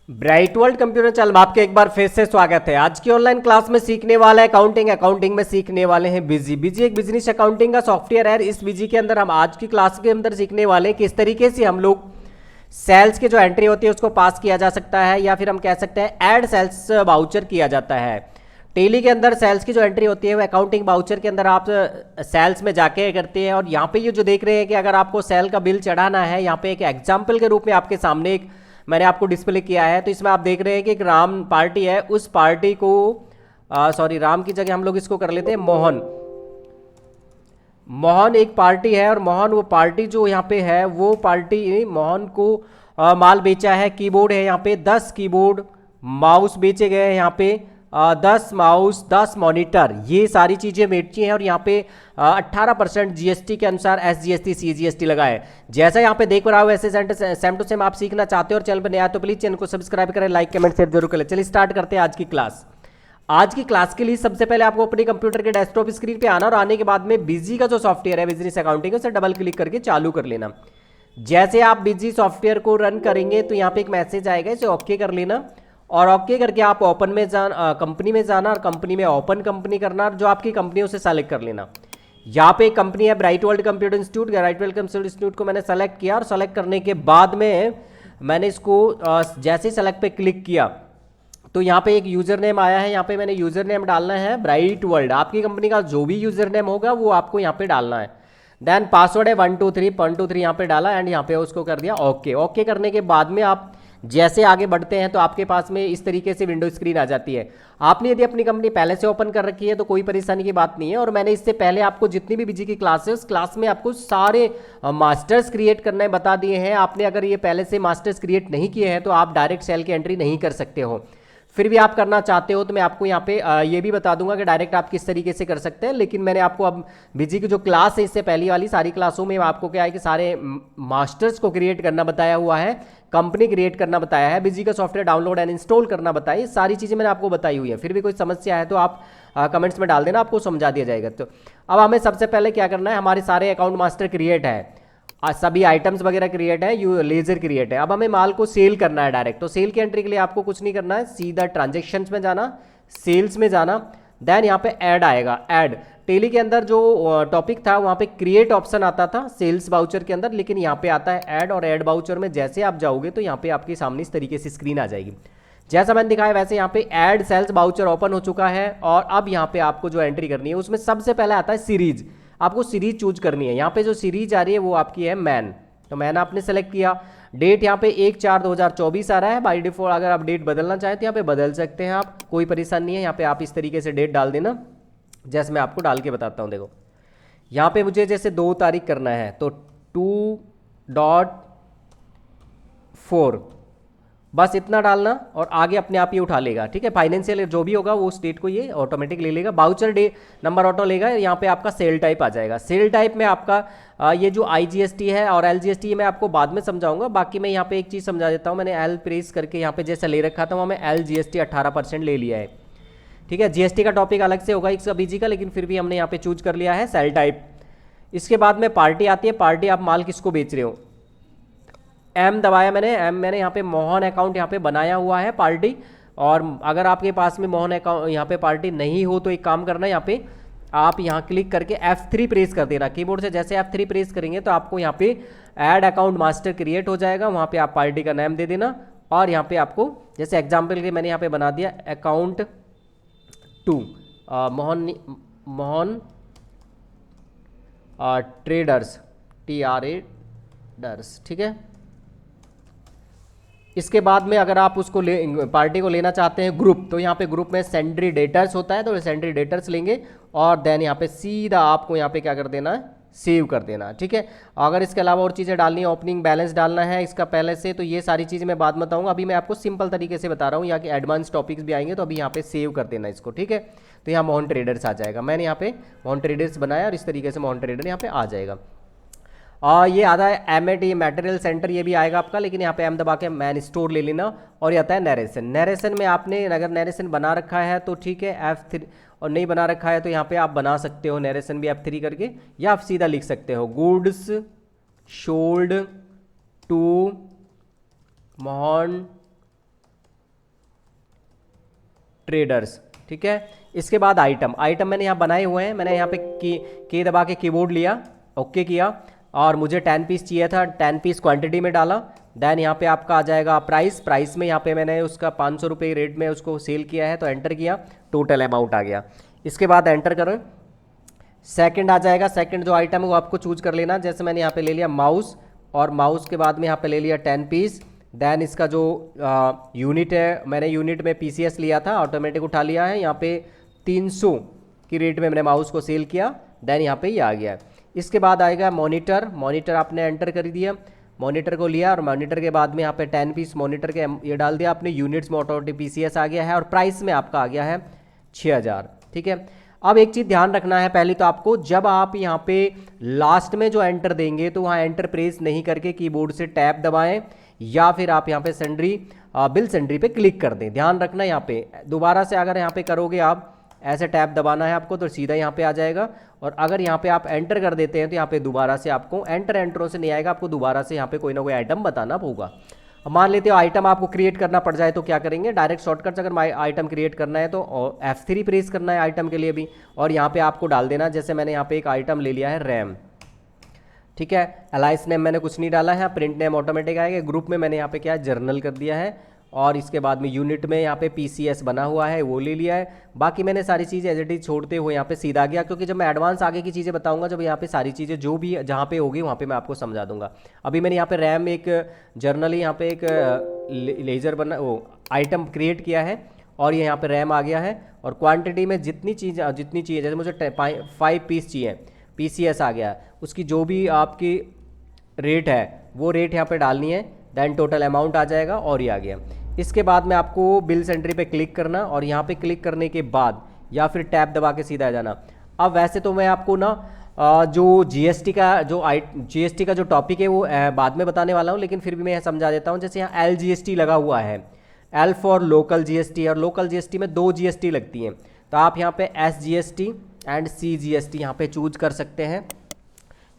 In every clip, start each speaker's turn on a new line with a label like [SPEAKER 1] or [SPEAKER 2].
[SPEAKER 1] Bright world computer channel में आपके एक बार फिर से स्वागत है। आज की ऑनलाइन क्लास में सीखने वाला है अकाउंटिंग में सीखने वाले हैं बिजी एक बिजनेस अकाउंटिंग का सॉफ्टवेयर है। इस बिजी के अंदर हम आज की क्लास के अंदर सीखने वाले हैं किस तरीके से हम लोग सेल्स की जो एंट्री होती है उसको पास किया जा सकता है, या फिर हम कह सकते हैं ऐड सेल्स वाउचर किया जाता है। टेली के अंदर सेल्स की जो एंट्री होती है वो अकाउंटिंग वाउचर के अंदर आप सेल्स में जाके करते हैं। और यहाँ पे ये जो देख रहे हैं कि अगर आपको सेल का बिल चढ़ाना है, यहाँ पे एक एग्जाम्पल के रूप में आपके सामने एक मैंने आपको डिस्प्ले किया है। तो इसमें आप देख रहे हैं कि एक राम पार्टी है, उस पार्टी को सॉरी राम की जगह हम लोग इसको कर लेते हैं मोहन एक पार्टी है। और मोहन वो पार्टी जो यहाँ पे है वो पार्टी मोहन को माल बेचा है। कीबोर्ड है यहाँ पे 10 कीबोर्ड, माउस बेचे गए हैं यहाँ पे 10 माउस, 10 मॉनिटर, ये सारी चीज़ें बेची हैं। और यहाँ पे 18% जीएसटी के अनुसार एसजीएसटी सीजीएसटी लगा है। जैसा यहाँ पे देख रहा हो वैसे सेम टू सेम आप सीखना चाहते हो और चैनल पर नया तो प्लीज चैनल को सब्सक्राइब करें, लाइक कमेंट शेयर जरूर करें। चलिए स्टार्ट करते हैं आज की क्लास। आज की क्लास के लिए सबसे पहले आपको अपने कंप्यूटर के डेस्कटॉप स्क्रीन पे आना और आने के बाद में बिजी का जो सॉफ्टवेयर है बिजनेस अकाउंटिंग उसे डबल क्लिक करके चालू कर लेना। जैसे आप बिजी सॉफ्टवेयर को रन करेंगे तो यहाँ पे एक मैसेज आएगा, इसे ओके कर लेना। और ओके करके आप ओपन में कंपनी में जाना और कंपनी में ओपन कंपनी करना, जो आपकी कंपनी उसे सेलेक्ट कर लेना। यहाँ पे एक कंपनी है bright world computer institute. Bright world computer institute को मैंने सेलेक्ट किया और सेलेक्ट करने के बाद में मैंने इसको जैसे ही सेलेक्ट पे क्लिक किया तो यहाँ पे एक यूजर नेम आया है। यहाँ पे मैंने यूजर नेम डालना है ब्राइट वर्ल्ड। आपकी कंपनी का जो भी यूजर नेम होगा वो आपको यहाँ पे डालना है। देन पासवर्ड है 123 यहाँ पे डाला एंड यहाँ पे उसको कर दिया ओके। ओके करने के बाद में आप जैसे आगे बढ़ते हैं तो आपके पास में इस तरीके से विंडो स्क्रीन आ जाती है। आपने यदि अपनी कंपनी पहले से ओपन कर रखी है तो कोई परेशानी की बात नहीं है। और मैंने इससे पहले आपको जितनी भी बिजी की क्लास है उस क्लास में आपको सारे मास्टर्स क्रिएट करने बता दिए हैं। आपने अगर ये पहले से मास्टर्स क्रिएट नहीं किए हैं तो आप डायरेक्ट सेल की एंट्री नहीं कर सकते हो। फिर भी आप करना चाहते हो तो मैं आपको यहाँ पे ये भी बता दूंगा कि डायरेक्ट आप किस तरीके से कर सकते हैं। लेकिन मैंने आपको अब बिजी की जो क्लास है इससे पहली वाली सारी क्लासों में आपको क्या है कि सारे मास्टर्स को क्रिएट करना बताया हुआ है, कंपनी क्रिएट करना बताया है, बिजी का सॉफ्टवेयर डाउनलोड एंड इंस्टॉल करना बताया, ये सारी चीज़ें मैंने आपको बताई हुई है। फिर भी कोई समस्या है तो आप कमेंट्स में डाल देना, आपको समझा दिया जाएगा। तो अब हमें सबसे पहले क्या करना है, हमारे सारे अकाउंट मास्टर क्रिएट है, सभी आइटम्स वगैरह क्रिएट है, यू लेजर क्रिएट है। अब हमें माल को सेल करना है डायरेक्ट। तो सेल की एंट्री के लिए आपको कुछ नहीं करना है, सीधा ट्रांजेक्शन्स में जाना, सेल्स में जाना, देन यहाँ पे ऐड आएगा। ऐड टेली के अंदर जो टॉपिक था वहाँ पे क्रिएट ऑप्शन आता था सेल्स वाउचर के अंदर, लेकिन यहाँ पे आता है ऐड। और ऐड वाउचर में जैसे आप जाओगे तो यहाँ पे आपके सामने इस तरीके से स्क्रीन आ जाएगी। जैसा मैंने दिखाया वैसे यहाँ पे ऐड सेल्स वाउचर ओपन हो चुका है। और अब यहाँ पे आपको जो एंट्री करनी है उसमें सबसे पहले आता है सीरीज। आपको सीरीज चूज करनी है। यहाँ पे जो सीरीज आ रही है वो आपकी है मैन। तो मैन आपने सेलेक्ट किया। डेट यहाँ पे 1/4/2024 आ रहा है बाई डिफॉल्ट। अगर आप डेट बदलना चाहें तो यहाँ पे बदल सकते हैं आप, कोई परेशानी नहीं है। यहाँ पे आप इस तरीके से डेट डाल देना जैसे मैं आपको डाल के बताता हूँ। देखो यहाँ पे मुझे जैसे 2 तारीख करना है तो 2.4 बस इतना डालना और आगे अपने आप ये उठा लेगा। ठीक है, फाइनेंशियल जो भी होगा वो स्टेट को ये ऑटोमेटिक ले लेगा। बाउचर डे नंबर ऑटो लेगा। यहाँ पे आपका सेल टाइप आ जाएगा। सेल टाइप में आपका ये जो आईजीएसटी है और एलजीएसटी मैं आपको बाद में समझाऊंगा। बाकी मैं यहाँ पे एक चीज़ समझा देता हूँ। मैंने एल प्रेस करके यहाँ पे जैसा ले रखा था वहाँ मैं एलजीएसटी 18% ले लिया है। ठीक है, जीएसटी का टॉपिक अलग से होगा इसका बीजी का, लेकिन फिर भी हमने यहाँ पे चूज कर लिया है सेल टाइप। इसके बाद में पार्टी आती है। पार्टी आप माल किसको बेच रहे हो, एम दबाया मैंने। एम मैंने यहाँ पे मोहन अकाउंट यहाँ पे बनाया हुआ है पार्टी। और अगर आपके पास में मोहन अकाउंट यहाँ पे पार्टी नहीं हो तो एक काम करना है, यहाँ पे आप यहाँ क्लिक करके F3 प्रेस कर देना कीबोर्ड से। जैसे F3 प्रेस करेंगे तो आपको यहाँ पे ऐड अकाउंट मास्टर क्रिएट हो जाएगा। वहाँ पे आप पार्टी का नाम दे देना और यहाँ पे आपको जैसे एग्जाम्पल के मैंने यहाँ पे बना दिया अकाउंट 2 मोहन ट्रेडर्स TRADERS। ठीक है, इसके बाद में अगर आप उसको पार्टी को लेना चाहते हैं ग्रुप, तो यहाँ पे ग्रुप में सेंड्री डेटर्स होता है तो सेंड्री डेटर्स लेंगे और देन यहाँ पे सीधा आपको यहाँ पे क्या कर देना है, सेव कर देना। ठीक है, अगर इसके अलावा और चीज़ें डालनी है, ओपनिंग बैलेंस डालना है इसका पहले से, तो ये सारी चीज़ें मैं बाद में बताऊँगा। अभी मैं आपको सिंपल तरीके से बता रहा हूँ, यहाँ के एडवांस टॉपिक्स भी आएंगे तो अभी यहाँ पे सेव कर देना इसको। ठीक है, तो यहाँ मोहन ट्रेडर्स आ जाएगा। मैंने यहाँ पे मोहन ट्रेडर्स बनाया और इस तरीके से मोहन ट्रेडर यहाँ पे आ जाएगा। और ये आता है MAT मटेरियल सेंटर, ये भी आएगा आपका, लेकिन यहाँ पे एम दबा के मैन स्टोर ले लेना। और ये आता है नरेशन। नरेशन में आपने अगर नरेशन बना रखा है तो ठीक है F3, और नहीं बना रखा है तो यहाँ पे आप बना सकते हो नरेशन भी F3 करके, या आप सीधा लिख सकते हो goods sold to Mohan traders, ठीक है। इसके बाद आइटम मैंने यहाँ बनाए हुए हैं, मैंने यहाँ पे की दबा के कीबोर्ड लिया, ओके किया, और मुझे 10 पीस चाहिए था, 10 पीस क्वांटिटी में डाला। देन यहाँ पे आपका आ जाएगा प्राइस में यहाँ पे मैंने उसका 500 रुपये रेट में उसको सेल किया है, तो एंटर किया, टोटल अमाउंट आ गया। इसके बाद एंटर करो, सेकंड आ जाएगा, सेकंड जो आइटम है वो आपको चूज कर लेना। जैसे मैंने यहाँ पे ले लिया माउस, और माउस के बाद में यहाँ पे ले लिया 10 पीस। देन इसका जो यूनिट है, मैंने यूनिट में PCS लिया था, ऑटोमेटिक उठा लिया है, यहाँ पे 300 की रेट में मैंने माउस को सेल किया। देन यहाँ पे ये आ गया। इसके बाद आएगा मॉनिटर आपने एंटर कर दिया, मॉनिटर को लिया, और मॉनिटर के बाद में यहाँ पे 10 पीस मॉनिटर के ये डाल दिया आपने, यूनिट्स में ऑटोमेटिक PCS आ गया है, और प्राइस में आपका आ गया है 6000, ठीक है। अब एक चीज़ ध्यान रखना है, पहले तो आपको जब आप यहाँ पे लास्ट में जो एंटर देंगे तो वहाँ एंटर प्रेस नहीं करके कीबोर्ड से टैब दबाएं, या फिर आप यहाँ पे बिल सेंड्री पे क्लिक कर दें। ध्यान रखना यहाँ पे दोबारा से अगर यहाँ पे करोगे आप ऐसे टैब दबाना है आपको, तो सीधा यहाँ पे आ जाएगा। और अगर यहाँ पे आप एंटर कर देते हैं तो यहाँ पे दोबारा से आपको एंटरों से नहीं आएगा, आपको दोबारा से यहाँ पे कोई ना कोई आइटम बताना होगा। अब मान लेते हो आइटम आपको क्रिएट करना पड़ जाए तो क्या करेंगे, डायरेक्ट शॉर्टकट से अगर आइटम क्रिएट करना है तो F3 प्रेस करना है आइटम के लिए भी, और यहाँ पे आपको डाल देना। जैसे मैंने यहाँ पे एक आइटम ले लिया है रैम, ठीक है, एलाइस नेम मैंने कुछ नहीं डाला है, प्रिंट नेम ऑटोमेटिक आएगा। ग्रुप में मैंने यहाँ पे क्या है जर्नल कर दिया है, और इसके बाद में यूनिट में यहाँ पे PCS बना हुआ है वो ले लिया है। बाकी मैंने सारी चीज़ें एज इट इज छोड़ते हुए यहाँ पे सीधा गया, क्योंकि जब मैं एडवांस आगे की चीज़ें बताऊंगा, जब यहाँ पे सारी चीज़ें जो भी जहाँ पे होगी वहाँ पे मैं आपको समझा दूंगा। अभी मैंने यहाँ पे रैम एक जर्नली यहाँ पे एक लेजर बना वो आइटम क्रिएट किया है, और ये यहाँ पे रैम आ गया है, और क्वान्टिटी में जितनी चीज़ जैसे मुझे 5 पीस चाहिए, PCS आ गया, उसकी जो भी आपकी रेट है वो रेट यहाँ पे डालनी है। देन टोटल अमाउंट आ जाएगा, और ये आ गया। इसके बाद में आपको बिल सेंट्री पे क्लिक करना, और यहाँ पे क्लिक करने के बाद या फिर टैब दबा के सीधा आ जाना। अब वैसे तो मैं आपको ना जो GST का जो टॉपिक है वो बाद में बताने वाला हूँ, लेकिन फिर भी मैं समझा देता हूँ। जैसे यहाँ LGST लगा हुआ है, L फॉर लोकल GST, और लोकल GST में 2 GST लगती हैं, तो आप यहाँ पे SGST एंड CGST यहाँ पे चूज कर सकते हैं।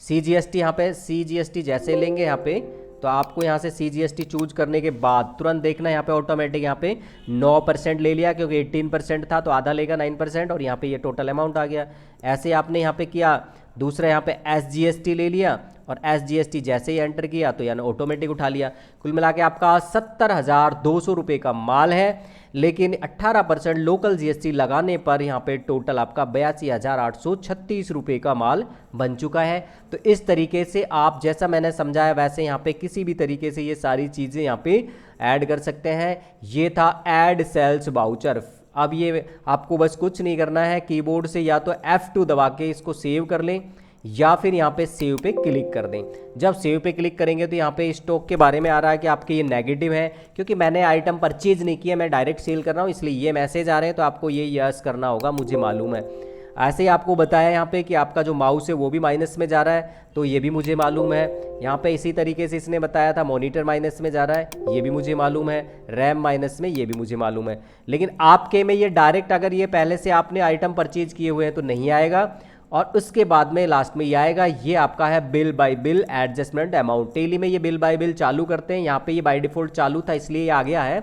[SPEAKER 1] CGST यहाँ पे CGST जैसे लेंगे यहाँ पे, तो आपको यहाँ से CGST चूज करने के बाद तुरंत देखना यहाँ पे ऑटोमेटिक यहाँ पे 9% ले लिया, क्योंकि 18% था तो आधा लेगा 9%, और यहाँ पे ये टोटल अमाउंट आ गया। ऐसे आपने यहाँ पे किया। दूसरा यहाँ पे SGST ले लिया, और SGST जैसे ही एंटर किया तो यानी ऑटोमेटिक उठा लिया। कुल मिला के आपका 70,200 रुपये का माल है, लेकिन 18% लोकल GST लगाने पर यहाँ पे टोटल आपका 82,836 रुपये का माल बन चुका है। तो इस तरीके से आप जैसा मैंने समझाया वैसे यहाँ पे किसी भी तरीके से ये सारी चीज़ें यहाँ पे ऐड कर सकते हैं। ये था ऐड सेल्स वाउचर। अब ये आपको बस कुछ नहीं करना है, कीबोर्ड से या तो F2 दबा के इसको सेव कर लें, या फिर यहाँ पे सेव पे क्लिक कर दें। जब सेव पे क्लिक करेंगे तो यहाँ पे स्टॉक के बारे में आ रहा है कि आपके ये नेगेटिव है, क्योंकि मैंने आइटम परचेज नहीं किया, मैं डायरेक्ट सेल कर रहा हूँ, इसलिए ये मैसेज आ रहे हैं। तो आपको ये यस करना होगा, मुझे मालूम है। ऐसे ही आपको बताया यहाँ पे कि आपका जो माउस है वो भी माइनस में जा रहा है, तो ये भी मुझे मालूम है। यहाँ पे इसी तरीके से इसने बताया था मॉनिटर माइनस में जा रहा है, ये भी मुझे मालूम है। रैम माइनस में, ये भी मुझे मालूम है। लेकिन आपके में ये डायरेक्ट अगर ये पहले से आपने आइटम परचेज किए हुए हैं तो नहीं आएगा, और उसके बाद में लास्ट में ये आएगा। ये आपका है bill by bill adjustment amount. Tally में ये बिल बाय बिल चालू करते हैं, यहाँ पे ये बाय डिफॉल्ट चालू था इसलिए ये आ गया है।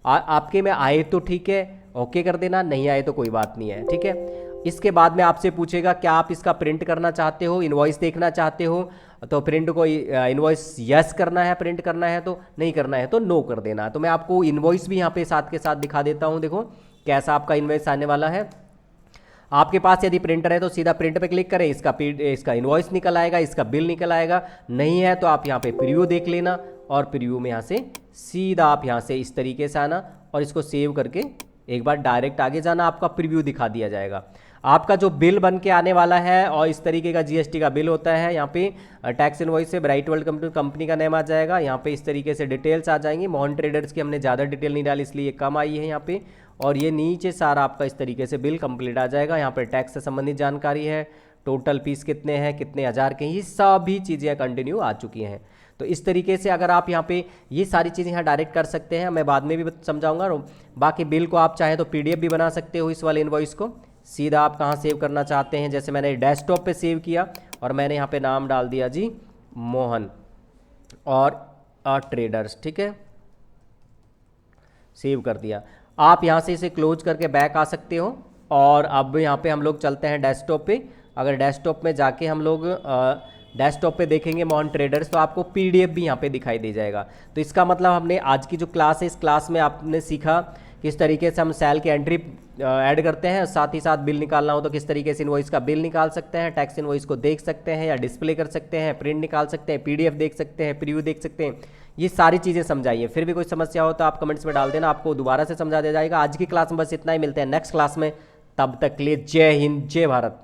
[SPEAKER 1] आपके में आए तो ठीक है, ओके कर देना, नहीं आए तो कोई बात नहीं है, ठीक है। इसके बाद में आपसे पूछेगा क्या आप इसका प्रिंट करना चाहते हो, इनवॉइस देखना चाहते हो, तो प्रिंट को इनवॉइस यस करना है, प्रिंट करना है तो, नहीं करना है तो नो कर देना। तो मैं आपको इनवॉइस भी यहाँ पे साथ के साथ दिखा देता हूँ। देखो कैसा आपका इनवॉइस आने वाला है। आपके पास यदि प्रिंटर है तो सीधा प्रिंट पे क्लिक करें, इसका इनवॉइस निकल आएगा, इसका बिल निकल आएगा। नहीं है तो आप यहाँ पे प्रीव्यू देख लेना, और प्रीव्यू में यहाँ से सीधा आप यहाँ से इस तरीके से आना, और इसको सेव करके एक बार डायरेक्ट आगे जाना, आपका प्रीव्यू दिखा दिया जाएगा। आपका जो बिल बन के आने वाला है, और इस तरीके का GST का बिल होता है। यहाँ पे टैक्स इनवॉइस से ब्राइट वर्ल्ड कंपनी का नेम आ जाएगा। यहाँ पे इस तरीके से डिटेल्स आ जाएंगी। मोहन ट्रेडर्स की हमने ज़्यादा डिटेल नहीं डाली इसलिए कम आई है यहाँ पे। और ये नीचे सारा आपका इस तरीके से बिल कंप्लीट आ जाएगा। यहाँ पर टैक्स से संबंधित जानकारी है, टोटल पीस कितने हैं, कितने हज़ार के, ये सभी चीज़ें कंटिन्यू आ चुकी हैं। तो इस तरीके से अगर आप यहाँ पे ये सारी चीज़ें यहाँ डायरेक्ट कर सकते हैं, मैं बाद में भी समझाऊंगा। बाकी बिल को आप चाहे तो PDF भी बना सकते हो, इस वाले इनवॉइस को सीधा आप कहाँ सेव करना चाहते हैं। जैसे मैंने डेस्कटॉप पे सेव किया, और मैंने यहाँ पे नाम डाल दिया जी मोहन और ट्रेडर्स, ठीक है, सेव कर दिया। आप यहाँ से इसे क्लोज करके बैक आ सकते हो। और अब यहाँ पे हम लोग चलते हैं डेस्कटॉप पे। अगर डेस्कटॉप में जाके हम लोग डेस्कटॉप पे देखेंगे मोहन ट्रेडर्स, तो आपको पीडीएफ भी यहाँ पे दिखाई दे जाएगा। तो इसका मतलब हमने आज की जो क्लास है, इस क्लास में आपने सीखा किस तरीके से हम सेल की एंट्री ऐड करते हैं, साथ ही साथ बिल निकालना हो तो किस तरीके से इनवॉइस का बिल निकाल सकते हैं, टैक्स इनवॉइस को देख सकते हैं या डिस्प्ले कर सकते हैं, प्रिंट निकाल सकते हैं, पीडीएफ देख सकते हैं, प्रीव्यू देख सकते हैं। ये सारी चीज़ें समझाइए। फिर भी कोई समस्या हो तो आप कमेंट्स में डाल देना, आपको दोबारा से समझा दिया जाएगा। आज की क्लास में बस इतना ही, मिलते हैं नेक्स्ट क्लास में। तब तक के लिए जय हिंद, जय भारत।